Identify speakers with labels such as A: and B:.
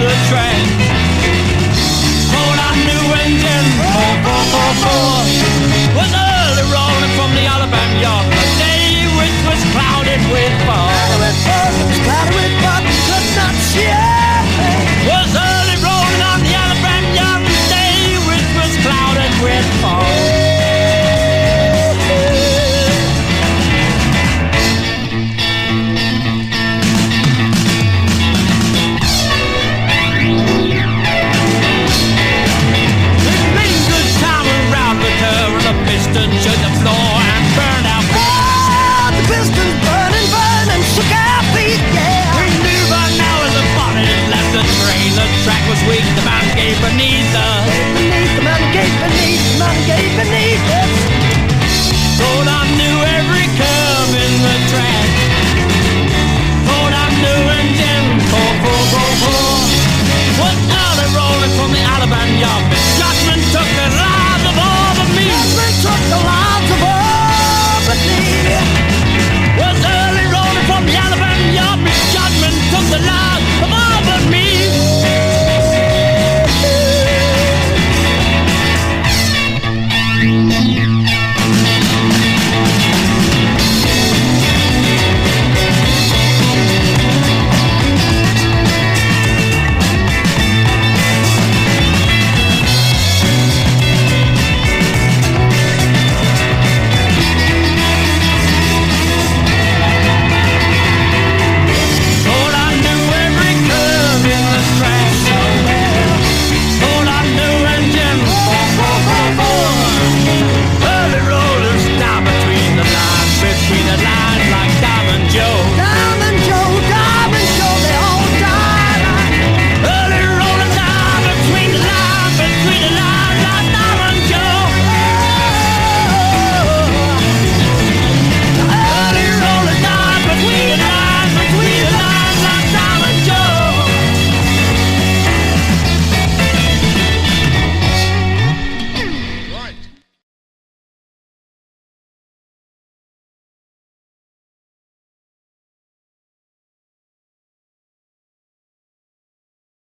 A: the track. Hold on, new engine, 44444 was early rolling from the Alabama yard. The day which was clouded with fog.
B: Clouded with fog, could not see.
A: Was early rolling on the Alabama yard. The day which was clouded with fog. Piston shook the floor and burned out.
B: Oh, the pistons burning, shook our feet, yeah.
A: We knew by now as the bonnet had left the train. The track was weak, the mountain gave beneath us.
B: The mountain gave beneath us.
A: Thought I knew every curve in the track. Thought I knew engine 4444 was early rolling from the Alabama yard. But judgment took the lives of all but me.
B: Took the lives of all but me.
A: Was early rolling from the Alabama yard. Misjudgment took the lives